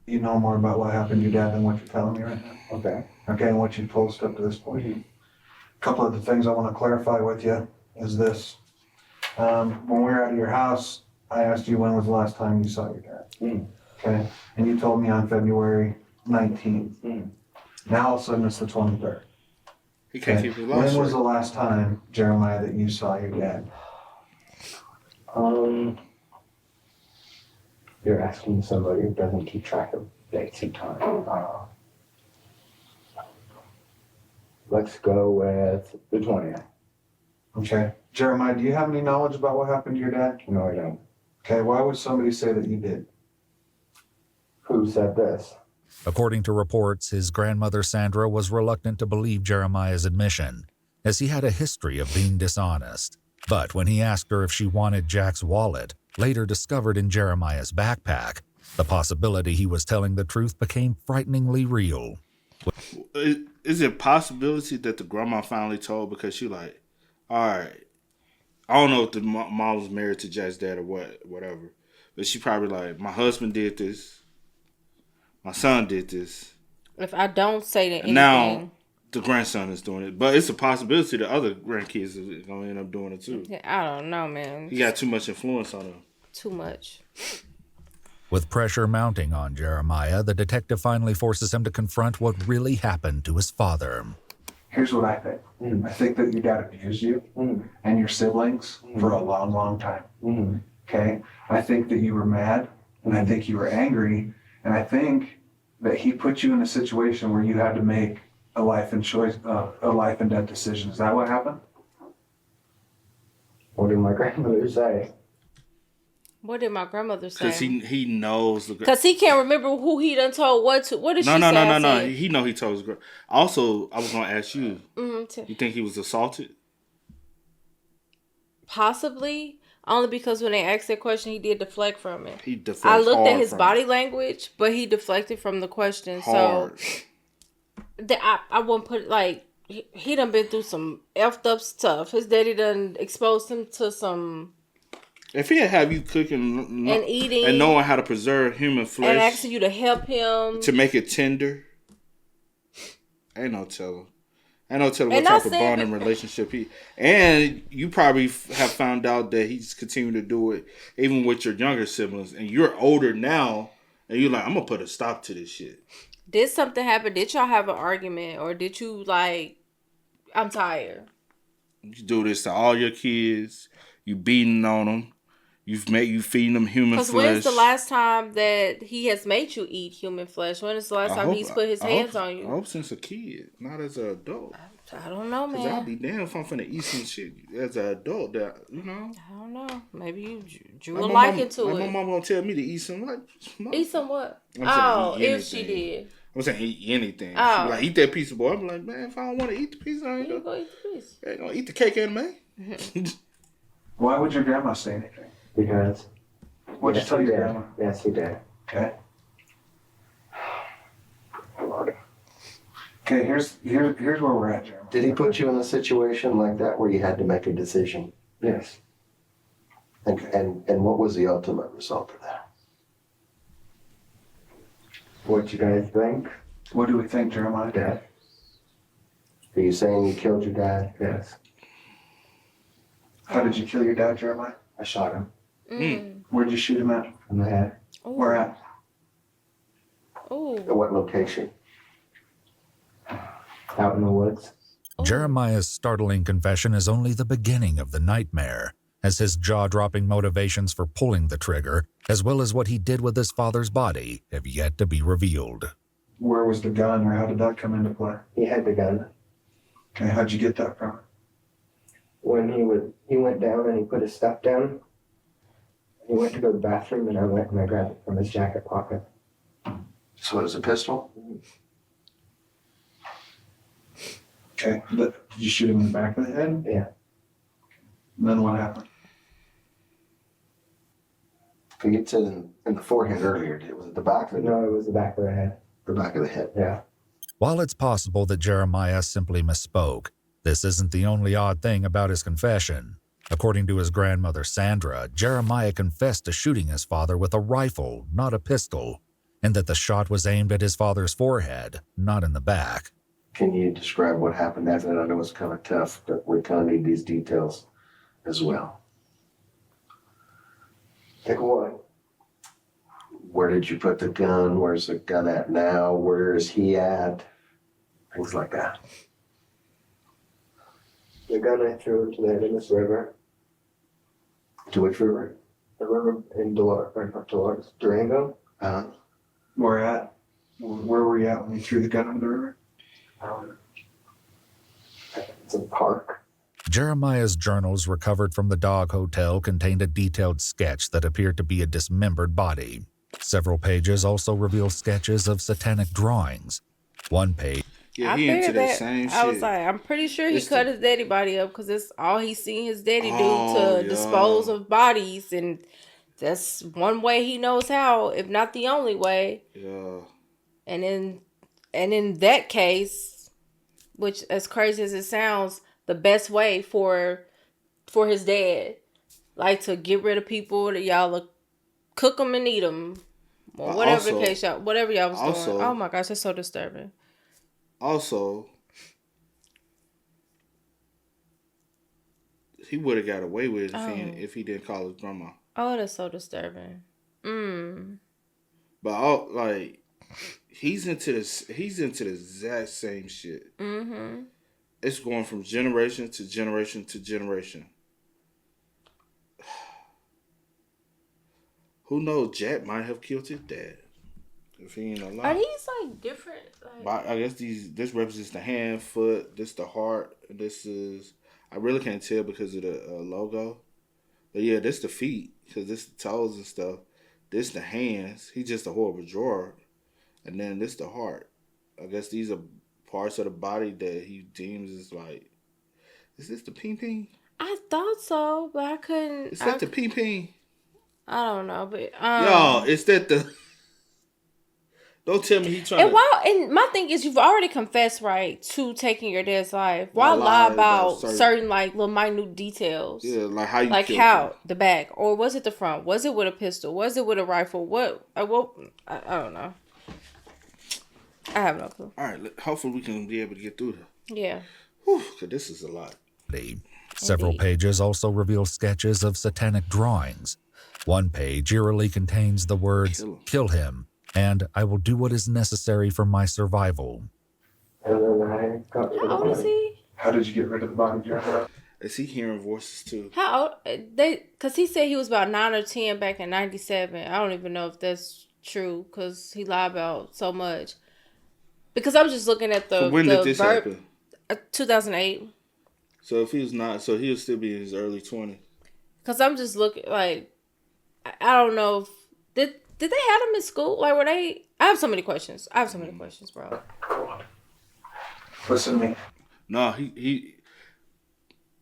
You know more about what happened to your dad than what you're telling me right now. Okay. Okay, and what you've told us up to this point. A couple of the things I want to clarify with you is this. When we were at your house, I asked you when was the last time you saw your dad. Okay, and you told me on February 19th. Now all of a sudden it's the 23rd. He can't keep his life When was straight. the last time, Jeremiah, that you saw your dad? You're asking somebody who doesn't keep track of dates and time. Let's go with the 20th. Okay. Jeremiah, do you have any knowledge about what happened to your dad? No, I don't. Okay, why would somebody say that you did? Who said this? According to reports, his grandmother Sandra was reluctant to believe Jeremiah's admission, as he had a history of being dishonest. But when he asked her if she wanted Jack's wallet, later discovered in Jeremiah's backpack, the possibility he was telling the truth became frighteningly real. Is it a possibility that the grandma finally told because she like, all right, I don't know if the mom was married to Jack's dad or whatever, but she probably like, my husband did this, my son did this. If I don't say that anything, now the grandson is doing it, but it's a possibility the other grandkids are gonna end up doing it too. I don't know, man. He got too much influence on him. Too much. With pressure mounting on Jeremiah, the detective finally forces him to confront what really happened to his father. Here's what I think. I think that your dad abused you and your siblings for a long, long time. Okay? I think that you were mad, and I think you were angry, and I think that he put you in a situation where you had to make a life and death decision. Is that what happened? What did my grandmother say? What did my grandmother say? Because he knows the. Because he can't remember who he done told what to. What did she say? No. He know he told his girl. Also, I was gonna ask you. You think he was assaulted? Possibly, only because when they asked that question, he did deflect from it. He deflected. I looked at his body language, but he deflected from the question. Hard. So, I wouldn't put it like he done been through some effed up stuff. His daddy done exposed him to some. If he had have you cooking and eating and knowing how to preserve human flesh and asking you to help him to make it tender, ain't no telling. Ain't no telling what type of bonding relationship he. And you probably have found out that he's continuing to do it even with your younger siblings, and you're older now, and you're like, I'm gonna put a stop to this shit. Did something happen? Did y'all have an argument, or did you like? I'm tired. You do this to all your kids. You beating on them. You feeding them human flesh. Because when's the last time that he has made you eat human flesh? When is the last time he's put his hands on you? I hope since a kid, not as an adult. I don't know, man. Because I'll be damned if I'm finna eat some shit as an adult that, you know. I don't know. Maybe you drew a liking to it. My mom gonna tell me to eat some what? Eat some what? Oh, if she did. I'm saying eat anything. Oh. She like, eat that piece of boy. I'm like, man, if I don't want to eat the piece, I ain't gonna eat the piece. I ain't gonna eat the cake anyway. Why would your grandma say anything? Because. What'd you tell your grandma? Yes, he did. Okay. Okay, here's where we're at, Jeremy. Did he put you in a situation like that where you had to make a decision? Yes. And what was the ultimate result of that? What you guys think? What do we think, Jeremiah? Dad? Are you saying you killed your dad? Yes. How did you kill your dad, Jeremiah? I shot him. Where'd you shoot him at? In the head. Where at? At what location? Out in the woods. Jeremiah's startling confession is only the beginning of the nightmare, as his jaw-dropping motivations for pulling the trigger, as well as what he did with his father's body, have yet to be revealed. Where was the gun, or how did that come into play? He had the gun. Okay, how'd you get that from? When he went down and he put his stuff down. He went to go to the bathroom, and I went and I grabbed it from his jacket pocket. So it was a pistol? Okay, did you shoot him in the back of the head? Yeah. And then what happened? You said in the forehead earlier. Was it the back of the No, it was the back of the head. The back of the head. Yeah. While it's possible that Jeremiah simply misspoke, This isn't the only odd thing about his confession. According to his grandmother Sandra, Jeremiah confessed to shooting his father with a rifle, not a pistol, and that the shot was aimed at his father's forehead, not in the back. Can you describe what happened after that? I know it's kind of tough, but we kind of need these details as well. Take one. Where did you put the gun? Where's the gun at now? Where is he at? Things like that. The gun I threw into the Ennis River. To which river? The river in Dolores, Durango. Where at? Where were you at when you threw the gun into the river? It's a park. Jeremiah's journals recovered from the dog hotel contained a detailed sketch that appeared to be a dismembered body. Several pages also reveal sketches of satanic drawings. One page. Yeah, I he into figured that that. same shit. I was like, I'm pretty sure he It's cut the- his daddy body up because it's all he's seen his daddy do Oh, to yeah. dispose of bodies, and that's one way he knows how, if not the only way. Yeah. And in that case, which as crazy as it sounds, the best way for his dad, like to get rid of people that y'all cook them and eat them, or whatever the case whatever y'all was doing. Oh my gosh, that's so disturbing. Also, he would have got away with it if he didn't call his grandma. Oh, that's so disturbing. But he's into this. He's into the exact same shit. Mm-hmm. It's going from generation to generation to generation. Who knows? Jack might have killed his dad if he ain't alive. Are these like different? But I guess this represents the hand, foot. This the heart. This is. I really can't tell because of the logo. But yeah, this the feet because this the toes and stuff. This the hands. He's just a horrible drawer. And then this the heart. I guess these are parts of the body that he deems is like. Is this the ping? I thought so, but I couldn't. Is that the ping? I don't know, but Y'all, is that the? Don't tell me he trying and my thing is, you've already confessed, right, to taking your dad's life. Why lie about certain like little minute details? Yeah, like how you the back, or was it the front? Was it with a pistol? Was it with a rifle? What? I don't know. I have no clue. All right, hopefully we can be able to get through that. Yeah. Whew, 'cause this is a lot. Several pages also reveal sketches of satanic drawings. One page eerily contains the words, "Kill him, and I will do what is necessary for my survival." And then I got rid of the How old is body. he? How did you get rid of the body, Jeremiah? Is he hearing voices too? How old? Because he said he was about 9 or 10 back in 97. I don't even know if that's true because he lied about so much. Because I was just looking at So when did this happen? 2008. So if he's not, so he'll still be in his early 20s. Because I'm just looking, like, I don't know if, did they have him in school? Like, were they, I have so many questions. Bro. Listen to me. No, he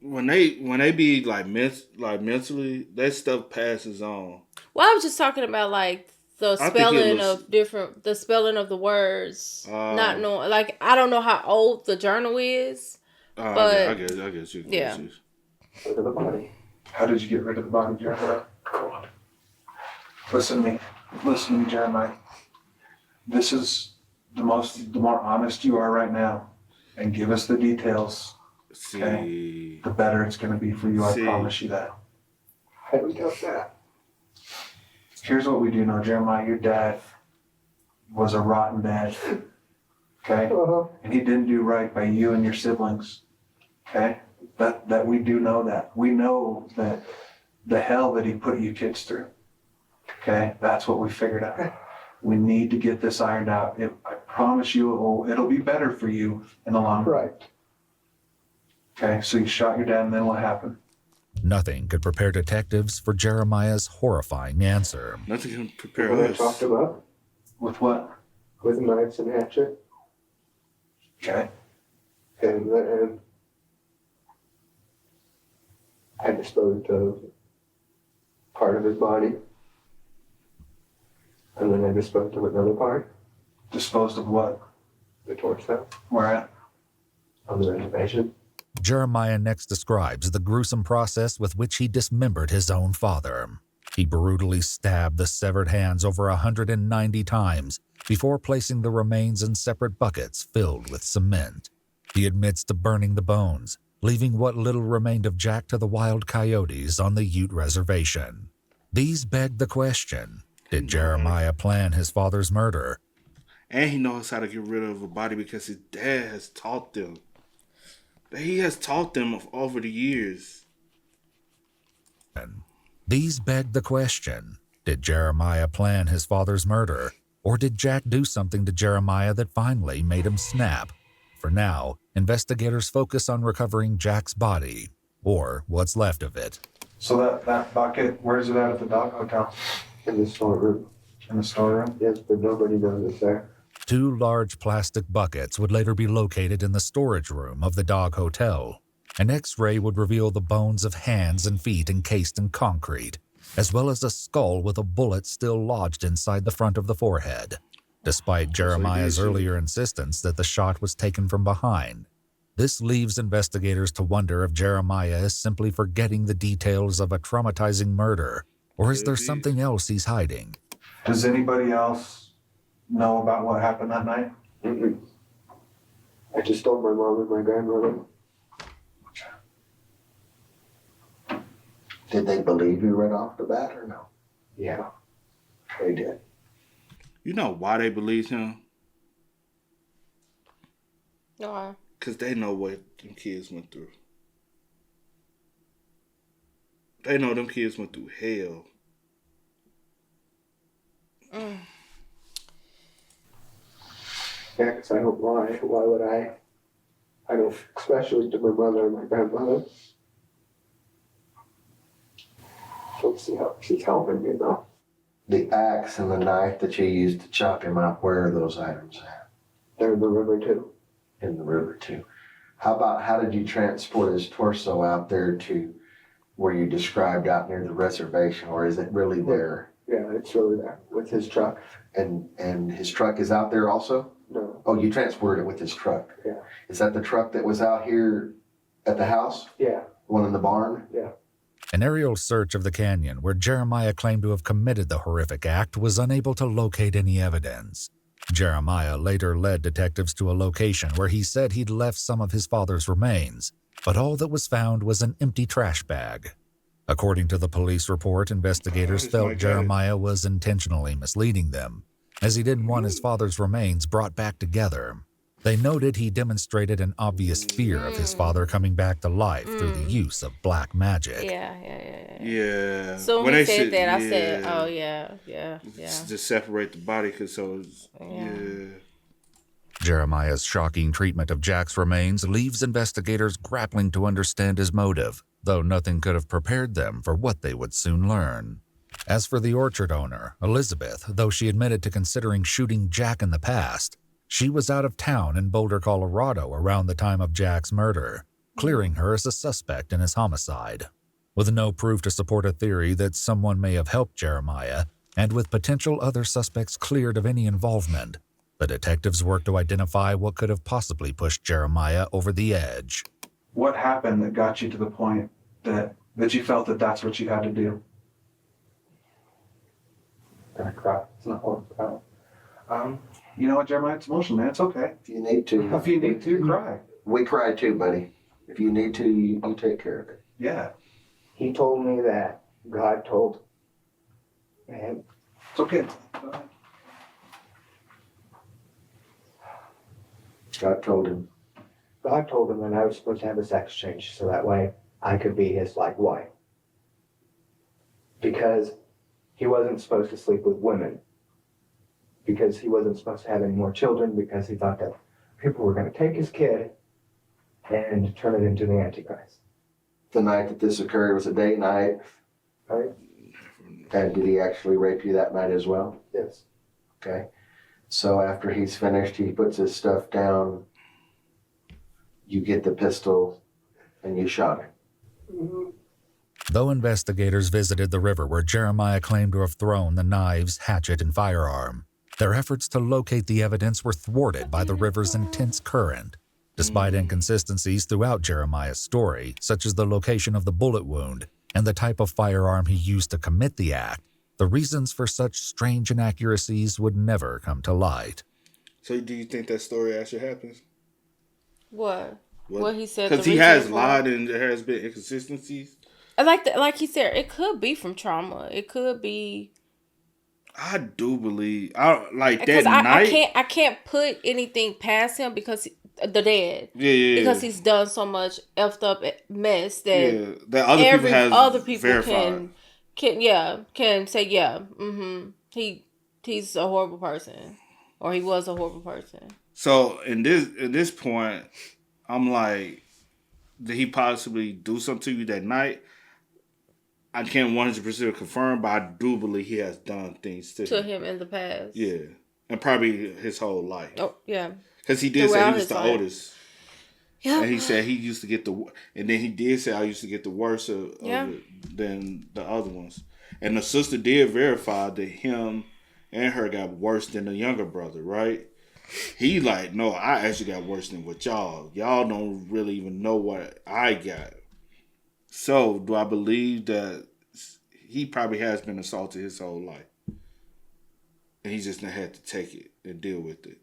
when they be like mentally, that stuff passes on. Well, I was just talking about, like, the spelling the spelling of the words, not knowing, like, I don't know how old the journal is, but I guess you. Yeah. Rid of the body. How did you get rid of the body, Jeremiah? Listen to me, Jeremiah. This is the more honest you are right now, and give us the details. Okay? The better it's going to be for you. I promise you that. How do we know that? Here's what we do know, Jeremiah. Your dad was a rotten dad. Okay? And he didn't do right by you and your siblings. Okay? That we do know that. We know that the hell that he put you kids through. Okay? That's what we figured out. We need to get this ironed out. I promise you it'll be better for you in the long run. Right. Okay? So you shot your dad, and then what happened? Nothing could prepare detectives for Jeremiah's horrifying answer. Nothing can prepare What I us. talked about With what? with knives and hatchet, Okay? and then I disposed of part of his body, and then I disposed of another part, Disposed of what? the torso, Where at? on the reservation. Jeremiah next describes the gruesome process with which he dismembered his own father. He brutally stabbed the severed hands over 190 times before placing the remains in separate buckets filled with cement. He admits to burning the bones, leaving what little remained of Jack to the wild coyotes on the Ute Reservation. These beg the question, did Jeremiah plan his father's murder? And he knows how to get rid of a body because his dad has taught them. He has taught them over the years. These beg the question, did Jeremiah plan his father's murder? Or did Jack do something to Jeremiah that finally made him snap? For now, investigators focus on recovering Jack's body, or what's left of it. So that bucket, where's it at the dog hotel? In the storeroom. In the storeroom? Yes, but nobody knows it's there. 2 large plastic buckets would later be located in the storage room of the dog hotel. An X-ray would reveal the bones of hands and feet encased in concrete, as well as a skull with a bullet still lodged inside the front of the forehead, despite Jeremiah's earlier insistence that the shot was taken from behind. This leaves investigators to wonder if Jeremiah is simply forgetting the details of a traumatizing murder, or is there something else he's hiding? Does anybody else know about what happened that night? Mm-mm. I just told my mom and my grandmother. Did they believe you right off the bat or no? Yeah. They did. You know why they believe him? Why? Because they know what them kids went through. They know them kids went through hell. Yeah, because I don't lie. Why would I? I don't, especially to my mother and my grandmother. Don't see how she's helping me though. The axe and the knife that you used to chop him up, where are those items at? They're in the river too. In the river too. How did you transport his torso out there to where you described out near the reservation, or is it really there? Yeah, it's really there with his truck. And his truck is out there also? No. Oh, you transported it with his truck? Yeah. Is that the truck that was out here at the house? Yeah. One in the barn? Yeah. An aerial search of the canyon where Jeremiah claimed to have committed the horrific act was unable to locate any evidence. Jeremiah later led detectives to a location where he said he'd left some of his father's remains, but all that was found was an empty trash bag. According to the police report, investigators felt Jeremiah was intentionally misleading them, as he didn't want his father's remains brought back together. They noted he demonstrated an obvious fear of his father coming back to life through the use of black magic. Yeah. So when he said that, I said, oh, yeah. Just separate the body, because yeah. Jeremiah's shocking treatment of Jack's remains leaves investigators grappling to understand his motive, though nothing could have prepared them for what they would soon learn. As for the orchard owner, Elizabeth, though she admitted to considering shooting Jack in the past, she was out of town in Boulder, Colorado around the time of Jack's murder, clearing her as a suspect in his homicide. With no proof to support a theory that someone may have helped Jeremiah, and with potential other suspects cleared of any involvement, the detectives worked to identify what could have possibly pushed Jeremiah over the edge. What happened that got you to the point that you felt that that's what you had to do? I cry. It's not what I'm proud. You know what, Jeremiah? It's emotional, man. It's okay. If you need to. If you need to, cry. We cry too, buddy. If you need to, you take care of it. Yeah. He told me that God told him. It's okay. God told him. God told him that I was supposed to have a sex change so that way I could be his like wife. Because he wasn't supposed to sleep with women. Because he wasn't supposed to have any more children, because he thought that people were going to take his kid and turn it into the Antichrist. The night that this occurred was a date night. Right? And did he actually rape you that night as well? Yes. Okay. So after he's finished, he puts his stuff down. You get the pistol and you shot him. Mm-hmm. Though investigators visited the river where Jeremiah claimed to have thrown the knives, hatchet, and firearm, their efforts to locate the evidence were thwarted by the river's intense current. Despite inconsistencies throughout Jeremiah's story, such as the location of the bullet wound and the type of firearm he used to commit the act, the reasons for such strange inaccuracies would never come to light. So do you think that story actually happens? What he said? Because he has lied and there has been inconsistencies. Like he said, it could be from trauma. It could be. I do believe that night. I can't put anything past him because the dad. Yeah. Because he's done so much effed up mess that other people verified. can say he's a horrible person, or he was a horrible person. So in this point, I'm like, did he possibly do something to you that night? I can't 100% confirm, but I do believe he has done things to him in the past. Yeah, and probably his whole life. Oh yeah, because he did say he was the oldest. Yeah, and he said he used to get and then he did say I used to get the worst of it than the other ones. And the sister did verify that him and her got worse than the younger brother, right? He like, no, I actually got worse than what y'all. Y'all don't really even know what I got. So, do I believe that he probably has been assaulted his whole life? And he just had to take it and deal with it.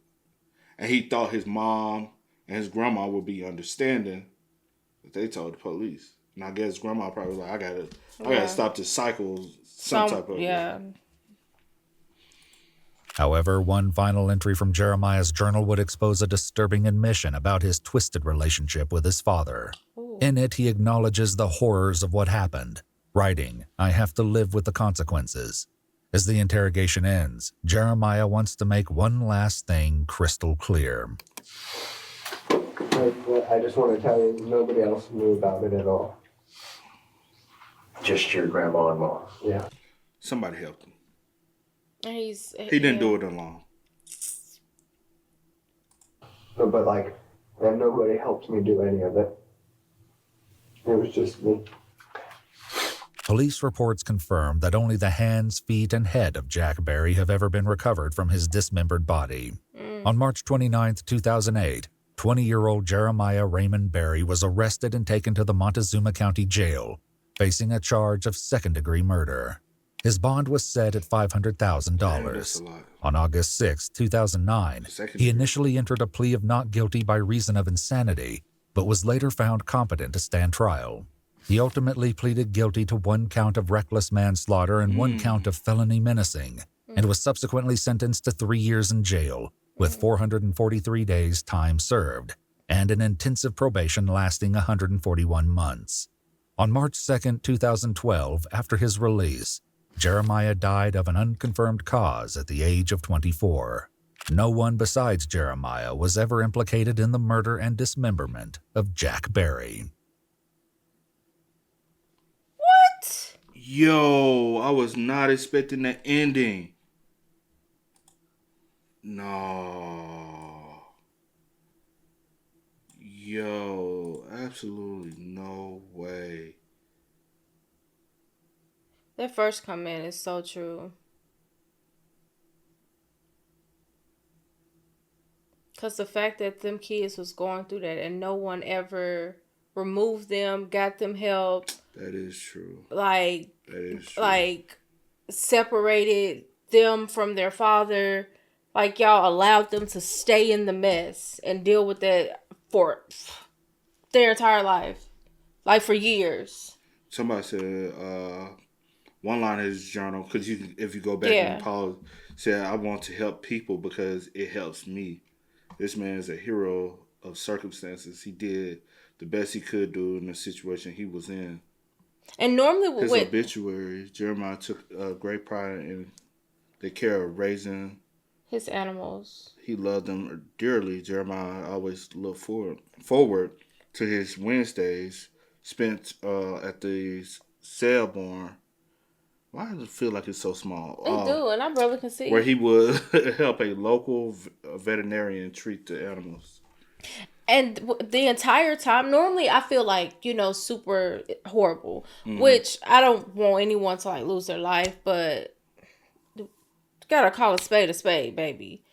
And he thought his mom and his grandma would be understanding, but they told the police. And I guess grandma probably was like, I gotta stop this cycle, some type of However, one final entry from Jeremiah's journal would expose a disturbing admission about his twisted relationship with his father. In it, he acknowledges the horrors of what happened, writing, I have to live with the consequences. As the interrogation ends, Jeremiah wants to make one last thing crystal clear. I just want to tell you, nobody else knew about it at all. Just your grandma and mom. Yeah. Somebody helped him. He didn't do it alone. No, but and nobody helped me do any of it. It was just me. Police reports confirm that only the hands, feet, and head of Jack Berry have ever been recovered from his dismembered body. On March 29, 2008, 20-year-old Jeremiah Raymond Berry was arrested and taken to the Montezuma County Jail, facing a charge of second-degree murder. His bond was set at $500,000. On August 6, 2009, he initially entered a plea of not guilty by reason of insanity, but was later found competent to stand trial. He ultimately pleaded guilty to one count of reckless manslaughter and one count of felony menacing, and was subsequently sentenced to 3 years in jail, with 443 days time served, and an intensive probation lasting 141 months. On March 2, 2012, after his release, Jeremiah died of an unconfirmed cause at the age of 24. No one besides Jeremiah was ever implicated in the murder and dismemberment of Jack Berry. What? Yo, I was not expecting the ending. No. Yo, absolutely no way. That first comment is so true. Because the fact that them kids was going through that and no one ever removed them, got them help. That is true. That is true. Separated them from their father. Y'all allowed them to stay in the mess and deal with that for their entire life. For years. Somebody said, one line in his journal, because if you go back and pause, said, I want to help people because it helps me. This man is a hero of circumstances. He did the best he could do in the situation he was in. And normally his obituary, Jeremiah took great pride in the care of raising his animals. He loved them dearly. Jeremiah always looked forward to his Wednesdays spent at the sale barn. Why does it feel like it's so small? It do, and I barely can see. Where he would help a local veterinarian treat the animals. And the entire time, normally I feel super horrible, which I don't want anyone to lose their life, but you gotta call a spade, baby.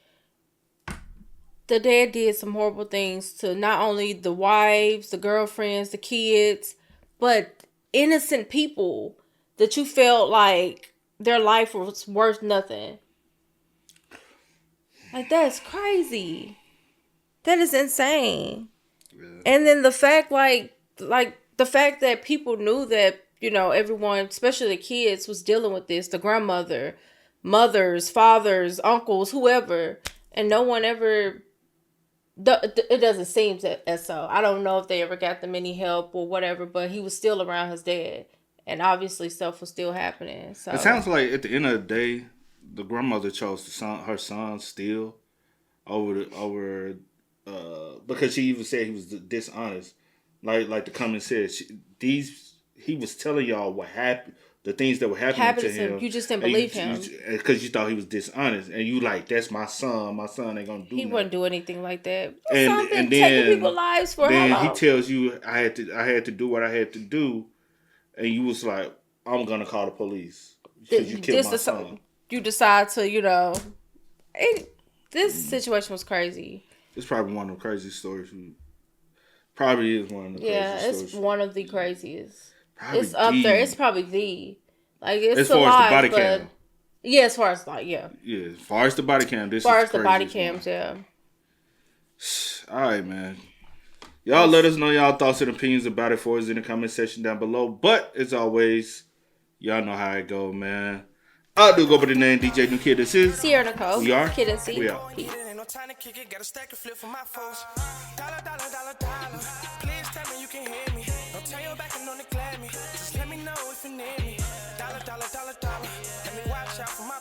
the dad did some horrible things to not only the wives, the girlfriends, the kids, but innocent people that you felt like their life was worth nothing. Like, that's crazy. That is insane. Yeah. And then the fact, like the fact that people knew that, you know, everyone, especially the kids, was dealing with this, the grandmother, mothers, fathers, uncles, whoever, and no one ever, it doesn't seem as so. I don't know if they ever got them any help or whatever, but he was still around his dad, and obviously stuff was still happening. So it sounds like at the end of the day, the grandmother chose her son still over because she even said he was dishonest. Like the comment said, he was telling y'all what happened, the things that were happening to him. You just didn't believe him because you thought he was dishonest, and you like, that's my son. My son ain't gonna do. He wouldn't do anything like that. And then taking people's lives for then how long? He tells you, I had to do what I had to do, and you was like, I'm gonna call the police because you killed my son. You decide to, you know, this situation was crazy. It's probably one of the craziest stories. Probably is one of the craziest stories. Yeah, it's one of the craziest. Probably it's up there. It's probably the. Like, it's as far alive, as the body but, cam. Yeah, as far as, like, yeah. Yeah, as far as the body cam, this is as far as the crazy body cams, yeah. All right, man. Y'all let us know y'all thoughts and opinions about it for us in the comment section down below. But, as always, y'all know how it go, man. I do go by the name DJ New Kid. This is Sierra Nicole. We are Kid and C. We are. Time to kick it, got a stack of flip for my folks. Dollar. Please tell me you can hear me. Don't turn your back and don't neglect me. Just let me know if you need me. Dollar. Let me watch out for my